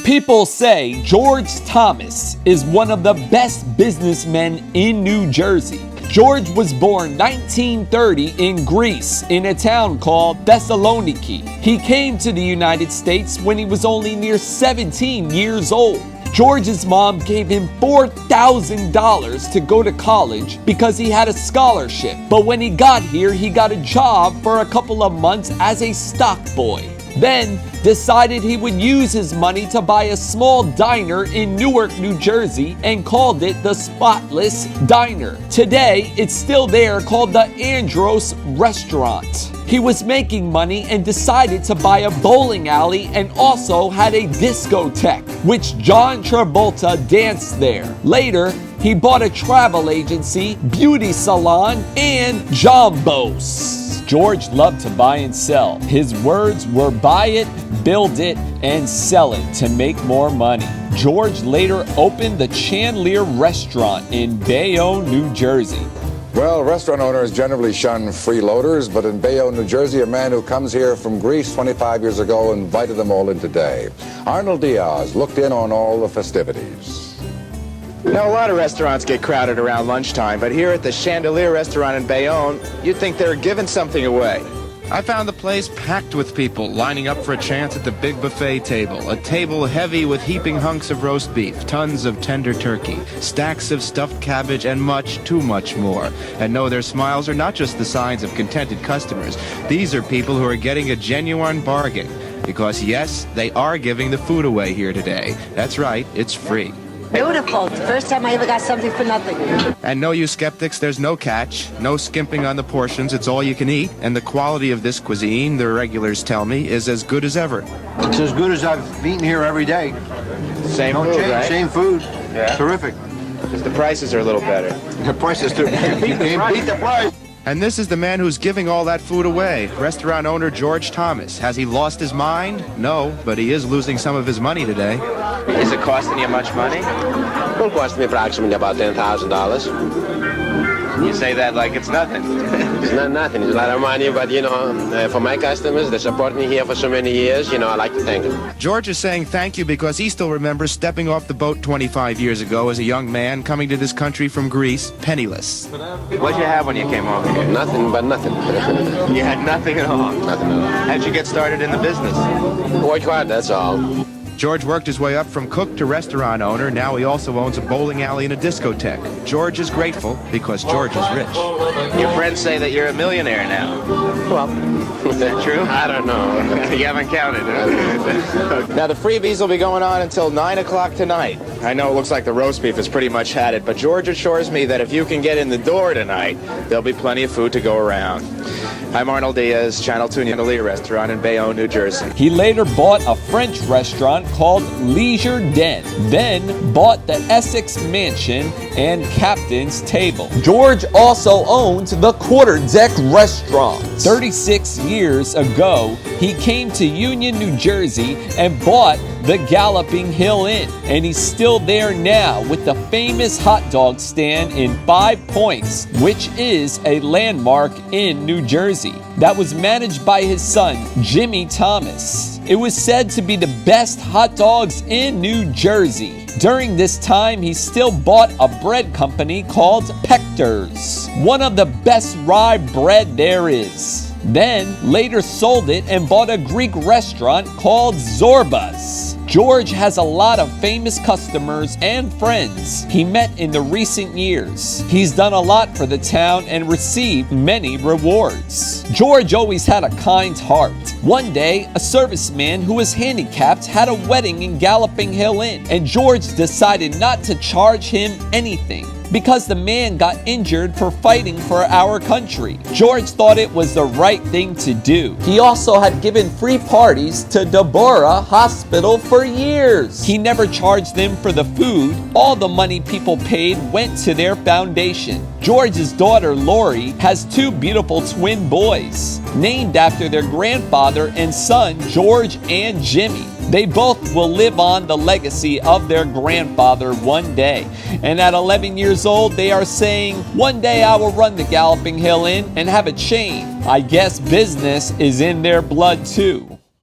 People say George Thomas is one of the best businessmen in New Jersey. George was born 1930 in Greece in a town called Thessaloniki. He came to the United States when he was only near 17 years old. George's mom gave him $4,000 to go to college because he had a scholarship. But when he got here, he got a job for a couple of months as a stock boy. Then decided he would use his money to buy a small diner in Newark, New Jersey, and called it the Spotless Diner. Today, it's still there, called the Andros Restaurant. He was making money and decided to buy a bowling alley and also had a discotheque, which John Travolta danced there. Later, he bought a travel agency, beauty salon, and Jambos. George loved to buy and sell. His words were buy it, build it, and sell it to make more money. George later opened the Chandelier Restaurant in Bayonne, New Jersey. Well, restaurant owners generally shun freeloaders, but in Bayonne, New Jersey, a man who comes here from Greece 25 years ago invited them all in today. Arnold Diaz looked in on all the festivities. Now, a lot of restaurants get crowded around lunchtime, but here at the Chandelier Restaurant in Bayonne, you'd think they were giving something away. I found the place packed with people lining up for a chance at the big buffet table. A table heavy with heaping hunks of roast beef, tons of tender turkey, stacks of stuffed cabbage, and much, too much more. And no, their smiles are not just the signs of contented customers. These are people who are getting a genuine bargain. Because yes, they are giving the food away here today. That's right, it's free. Beautiful. The first time I ever got something for nothing. And no, you skeptics, there's no catch, no skimping on the portions, it's all you can eat. And the quality of this cuisine, the regulars tell me, is as good as ever. It's as good as I've eaten here every day. Same food, change, right? Same food. Yeah. Terrific. Just the prices are a little better. The prices too. Beat the price. And this is the man who's giving all that food away, restaurant owner George Thomas. Has he lost his mind? No, but he is losing some of his money today. Is it costing you much money? It cost me approximately about $10,000. You say that like it's nothing. It's not nothing. It's a lot of money, but you know, for my customers, they support me here for so many years, you know, I like to thank them. George is saying thank you because he still remembers stepping off the boat 25 years ago as a young man coming to this country from Greece, penniless. What'd you have when you came over here? Nothing but nothing. You had nothing at all? Nothing at all. How'd you get started in the business? Work hard, that's all. George worked his way up from cook to restaurant owner. Now he also owns a bowling alley and a discotheque. George is grateful because George is rich. Your friends say that you're a millionaire now. Well, is that true? I don't know. You haven't counted, huh? Now, the freebies will be going on until 9 o'clock tonight. I know it looks like the roast beef has pretty much had it, but George assures me that if you can get in the door tonight, there'll be plenty of food to go around. I'm Arnold Diaz, Channel 2 Chandelier Restaurant in Bayonne, New Jersey. He later bought a French restaurant called Leisure Den, then bought the Essex Mansion and Captain's Table. George also owned the Quarter Deck Restaurant. 36 years ago, he came to Union, New Jersey and bought the Galloping Hill Inn, and he's still there now with the famous hot dog stand in 5 Points, which is a landmark in New Jersey. That was managed by his son, Jimmy Thomas. It was said to be the best hot dogs in New Jersey. During this time, he still bought a bread company called Pector's, one of the best rye bread there is. Then later sold it and bought a Greek restaurant called Zorba's. George has a lot of famous customers and friends he met in the recent years. He's done a lot for the town and received many rewards. George always had a kind heart. One day, a serviceman who was handicapped had a wedding in Galloping Hill Inn, and George decided not to charge him anything because the man got injured for fighting for our country. George thought it was the right thing to do. He also had given free parties to Deborah Hospital for years. He never charged them for the food. All the money people paid went to their foundation. George's daughter, Lori, has 2 beautiful twin boys, named after their grandfather and son, George and Jimmy. They both will live on the legacy of their grandfather one day. And at 11 years old, they are saying, one day I will run the Galloping Hill Inn and have a chain. I guess business is in their blood too.